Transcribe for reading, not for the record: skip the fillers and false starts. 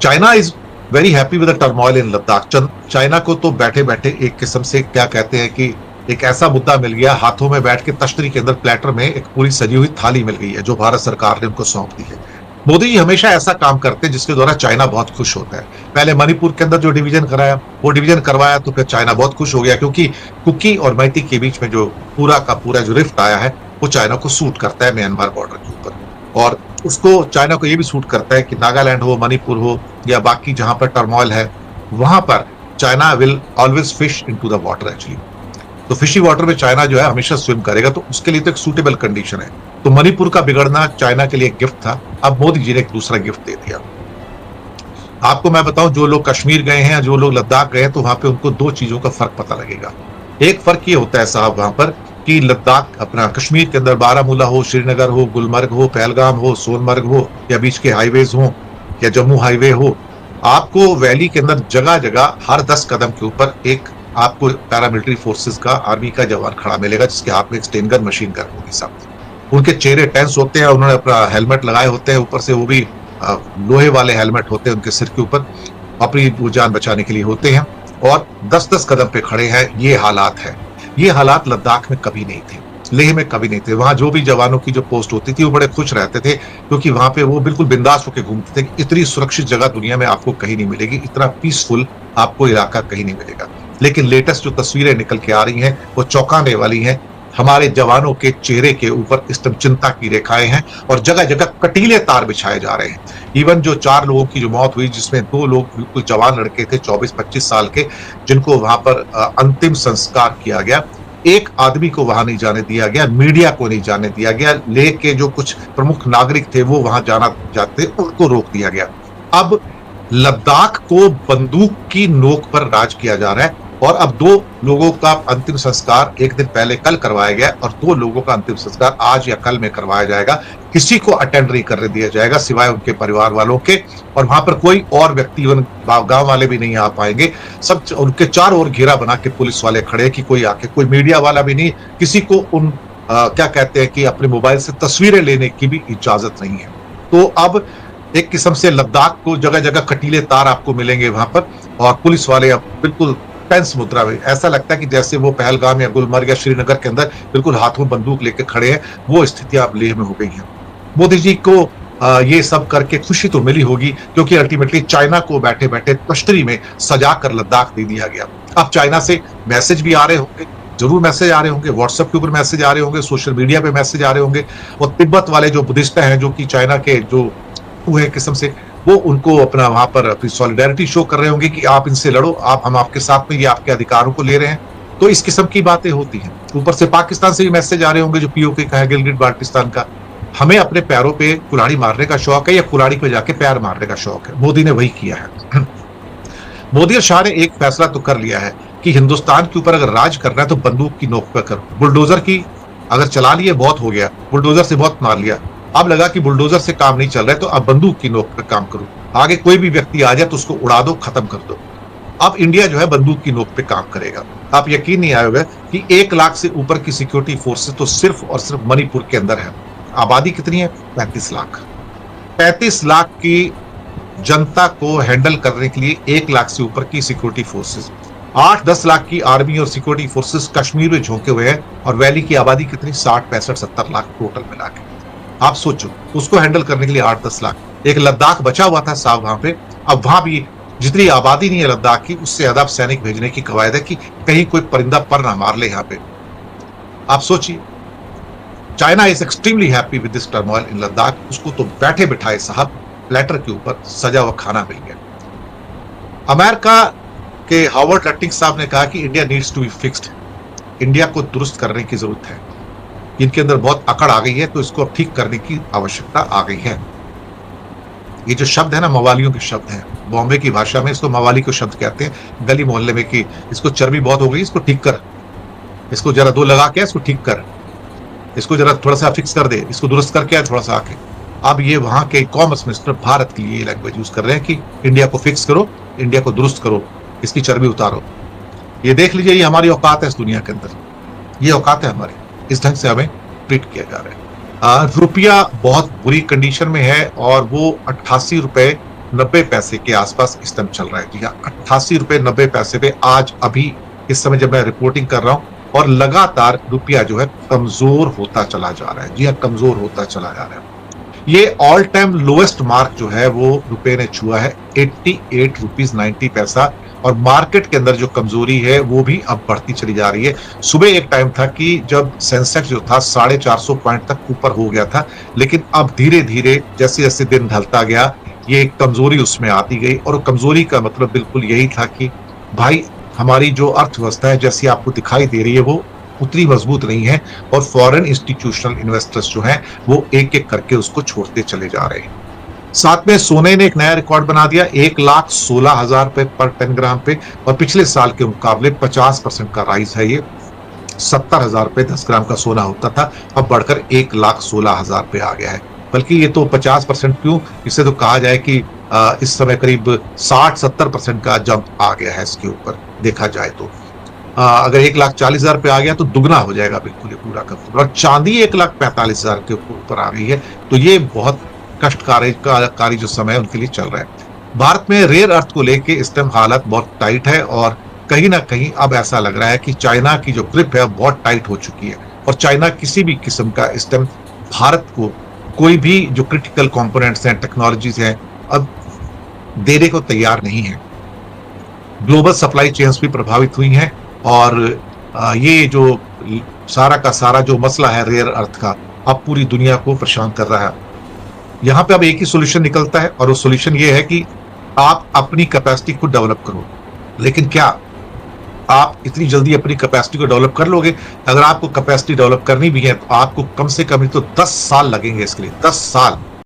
China is very happy with the turmoil in Ladakh. China को तो बैठे बैठे एक किस्म से क्या कहते हैं कि एक ऐसा मुद्दा मिल गया, हाथों में बैठ के तश्तरी के अंदर प्लेटर में एक पूरी सजी हुई थाली मिल गई है जो भारत सरकार ने उनको सौंप दी है। मोदी जी हमेशा ऐसा काम करते हैं जिसके द्वारा चाइना बहुत खुश होता है। पहले मणिपुर के अंदर जो डिवीजन कराया, वो डिवीजन करवाया तो फिर चाइना बहुत खुश हो गया, क्योंकि कुकी और मैती के बीच में जो पूरा का पूरा जो रिफ्ट आया है वो चाइना को सूट करता है म्यांमार बॉर्डर के ऊपर। और उसको चाइना को ये भी सूट करता है कि नागालैंड हो, मणिपुर हो या बाकी जहां पर टर्मोइल है, वहां पर China will always fish into the water actually. तो फिशी वाटर में चाइना जो है हमेशा स्विम करेगा, तो उसके लिए तो एक सूटेबल कंडीशन है। तो मणिपुर का बिगड़ना चाइना के लिए एक गिफ्ट था, अब मोदी जी ने एक दूसरा गिफ्ट दे दिया। आपको मैं बताऊं, जो लोग कश्मीर गए हैं, जो लोग लद्दाख गए हैं, तो वहां पे उनको दो चीजों का फर्क पता लगेगा। एक फर्क ये होता है साहब वहां पर कि लद्दाख अपना कश्मीर के अंदर बारामूला हो, श्रीनगर हो, गुलमर्ग हो, पहलगाम हो, सोनमर्ग हो या बीच के हाईवेज हो या जम्मू हाईवे हो, आपको वैली के अंदर जगह जगह हर 10 कदम के ऊपर एक आपको पैरामिलिट्री फोर्सेस का, आर्मी का जवान खड़ा मिलेगा जिसके हाथ में एक स्टेन गन, मशीन गन होगी साहब। उनके चेहरे टेंस होते हैं, उन्होंने अपना हेलमेट लगाए होते हैं, ऊपर से वो भी लोहे वाले हेलमेट होते हैं उनके सिर के ऊपर, अपनी जान बचाने के लिए होते हैं, और 10-10 कदम पे खड़े हैं। ये हालात है, ये हालात लद्दाख में कभी नहीं थे, लेह में कभी नहीं थे। वहां जो भी जवानों की जो पोस्ट होती थी वो बड़े खुश रहते थे, क्योंकि वहां पे वो बिल्कुल बिंदास होकर घूमते थे। इतनी सुरक्षित जगह दुनिया में आपको कहीं नहीं मिलेगी, इतना पीसफुल आपको इलाका कहीं नहीं मिलेगा। लेकिन लेटेस्ट जो तस्वीरें निकल के आ रही हैं वो चौंकाने वाली हैं। हमारे जवानों के चेहरे के ऊपर इस टाइम चिंता की रेखाएं हैं और जगह जगह कटीले तार बिछाए जा रहे हैं। इवन जो 4 लोगों की जो मौत हुई, जिसमें 2 लोग बिल्कुल जवान लड़के थे 24-25 साल के, जिनको वहां पर अंतिम संस्कार किया गया, एक आदमी को वहां नहीं जाने दिया गया, मीडिया को नहीं जाने दिया गया, लेह के जो कुछ प्रमुख नागरिक थे वो वहां जाना चाहते उनको रोक दिया गया। अब लद्दाख को बंदूक की नोक पर राज किया जा रहा है, और अब 2 लोगों का अंतिम संस्कार एक दिन पहले कल करवाया गया और 2 लोगों का अंतिम संस्कार आज या कल में करवाया जाएगा। किसी को अटेंड नहीं करने दिया जाएगा सिवाय उनके परिवार वालों के, और वहां पर कोई और व्यक्ति, गांव वाले भी नहीं आ पाएंगे। सब उनके चारों ओर घेरा बना के पुलिस वाले खड़े कि कोई आके, कोई मीडिया वाला भी नहीं, किसी को उन क्या कहते हैं कि अपने मोबाइल से तस्वीरें लेने की भी इजाजत नहीं है। तो अब एक किस्म से लद्दाख को जगह जगह कटीले तार आपको मिलेंगे वहां पर, और पुलिस वाले अब बिल्कुल टेंस मुद्रा में, ऐसा लगता है कि जैसे वो पहलगाम या गुलमर्ग या श्रीनगर के अंदर बिल्कुल हाथों बंदूक लेके खड़े हैं, वो स्थितियां अब लेह में हो गई हैं। मोदी जी को ये सब करके खुशी तो मिली होगी, क्योंकि अल्टीमेटली चाइना को बैठे बैठे तश्तरी में सजा कर लद्दाख दे दिया गया। अब चाइना से मैसेज भी आ रहे होंगे, जरूर मैसेज आ रहे होंगे, व्हाट्सएप के ऊपर मैसेज आ रहे होंगे, सोशल मीडिया पे मैसेज आ रहे होंगे, और तिब्बत वाले जो बुद्धिस्ट हैं, जो कि चाइना के जो हुए किस्म से, वो उनको अपना वहां पर अपनी सॉलिडारिटी शो कर रहे होंगे कि आप इनसे लड़ो, हम आपके साथ में, ये आपके अधिकारों को ले रहे हैं। तो इस किस्म की बातें होती हैं। ऊपर से पाकिस्तान से भी मैसेज आ रहे होंगे, जो पीओके का है, गिलगिट बाल्टिस्तान का, हमें अपने पैरों पे कुल्हाड़ी मारने का शौक है या कुल्हाड़ी पे जाके पैर मारने का शौक है। मोदी ने वही किया है। मोदी और शाह ने एक फैसला तो कर लिया है कि हिंदुस्तान के ऊपर अगर राज करना है तो बंदूक की नोक पर करो। बुलडोजर की अगर चला लिए बहुत हो गया, बुलडोजर से बहुत मार लिया, अब लगा कि बुलडोजर से काम नहीं चल रहा है तो अब बंदूक की नोक पर काम करो। आगे कोई भी व्यक्ति आ जाए तो उसको उड़ा दो, खत्म कर दो। अब इंडिया जो है बंदूक की नोक पे काम करेगा। आप यकीन नहीं आएगा कि 1 लाख से ऊपर की सिक्योरिटी फोर्सेस तो सिर्फ और सिर्फ मणिपुर के अंदर है। आबादी कितनी है? 35 लाख। 35 लाख की जनता को हैंडल करने के लिए 1 लाख से ऊपर की सिक्योरिटी फोर्सेस, 8-10 लाख की आर्मी और सिक्योरिटी फोर्सेस कश्मीर में झोंके हुए हैं, और वैली की आबादी कितनी? 60-65-70 लाख टोटल मिला के। आप सोचो, उसको हैंडल करने के लिए 8-10 लाख। एक लद्दाख बचा हुआ था साहब वहां पे, अब वहां भी जितनी आबादी नहीं है लद्दाख की, उससे ज्यादा सैनिक भेजने की कवायद है कि कहीं कोई परिंदा पर ना मार ले यहाँ पे। आप सोचिए, China is extremely happy with this turmoil in Ladakh. उसको तो बैठे बिठाए साहब प्लेटर के ऊपर सजा हुआ खाना मिल गया। अमेरिका के हार्वर्ड लट्टिंग साहब ने कहा कि India needs to be fixed, India को दुरुस्त करने की जरूरत है, इनके अंदर बहुत अकड़ आ गई है, तो इसको अब ठीक करने की आवश्यकता आ गई है। ये जो शब्द है ना, मवालियों के शब्द हैं, बॉम्बे की भाषा में इसको मवाली को शब्द कहते हैं, गली मोहल्ले में, कि इसको चर्बी बहुत हो गई, इसको ठीक कर, इसको जरा 2 लगा के इसको ठीक कर, इसको जरा थोड़ा सा फिक्स कर दे, इसको दुरुस्त करके थोड़ा सा आके। अब ये वहां के कॉमर्स मिनिस्टर भारत के लिए लैंग्वेज यूज कर रहे हैं कि इंडिया को फिक्स करो, इंडिया को दुरुस्त करो, इसकी चर्बी उतारो। ये देख लीजिए, ये हमारी औकात है इस दुनिया के अंदर, ये औकात है हमारी, इस ढंग से हमें ट्रीट किया जा रहा है। रुपया बहुत बुरी कंडीशन में है, और वो 88 रुपए ₹88.90 के आसपास इस टाइम चल रहा है। जी हाँ, ₹88.90 पे आज अभी इस समय जब मैं रिपोर्टिंग कर रहा हूँ, और लगातार रुपया जो है कमजोर होता चला जा रहा है। जी हाँ, कमजोर होता चला जा रहा है। ये ऑल टाइम लोएस्ट मार्क जो है वो रुपए ने छुआ है, ₹88.90। और मार्केट के अंदर जो कमजोरी है वो भी अब बढ़ती चली जा रही है। सुबह एक टाइम था कि जब सेंसेक्स जो था 450 पॉइंट तक ऊपर हो गया था, लेकिन अब धीरे धीरे जैसे जैसे दिन ढलता गया, ये एक कमजोरी उसमें आती गई। और कमजोरी का मतलब बिल्कुल यही था कि भाई, हमारी जो अर्थव्यवस्था है जैसी आपको दिखाई दे रही है वो उतनी मजबूत नहीं है, और फॉरेन इंस्टीट्यूशनल इन्वेस्टर्स जो हैं वो एक एक करके उसको छोड़ते चले जा रहे हैं। साथ में सोने ने एक नया रिकॉर्ड बना दिया, 1,16,000 रुपए पर 10 ग्राम पे, और पिछले साल के मुकाबले 50% का राइज है ये। 70,000 रुपए 10 ग्राम का सोना होता था, अब बढ़कर 1,16,000 रुपए आ गया है। बल्कि ये तो 50% क्यों, इसे तो कहा जाए कि इस समय करीब 60-70% का जंप आ गया है इसके ऊपर देखा जाए तो। अगर 1,40,000 रुपए आ गया तो दुगना हो जाएगा बिल्कुल ये पूरा का पूरा। और चांदी 1,45,000 के ऊपर आ गई है, तो ये बहुत कष्टकारी जो समय उनके लिए चल रहा है। भारत में रेयर अर्थ को लेके इस टाइम हालत बहुत टाइट है, और कहीं ना कहीं अब ऐसा लग रहा है कि चाइना की जो ग्रिप है बहुत टाइट हो चुकी है, और चाइना किसी भी किस्म का इस टाइम भारत को कोई भी जो क्रिटिकल कंपोनेंट्स हैं, टेक्नोलॉजीज हैं, अब देने को तैयार नहीं है। ग्लोबल सप्लाई चेन्स भी प्रभावित हुई हैं, और ये जो सारा का सारा जो मसला है रेयर अर्थ का, अब पूरी दुनिया को परेशान कर रहा है। यहाँ पे अब एक ही सॉल्यूशन निकलता है, और वो सॉल्यूशन ये है कि आप अपनी कैपेसिटी को डेवलप करो। लेकिन क्या आप इतनी जल्दी अपनी कैपेसिटी को डेवलप कर लोगे? अगर आपको कैपेसिटी डेवलप करनी भी है तो आपको कम से कम तो 10 साल लगेंगे इसके लिए, 10 साल।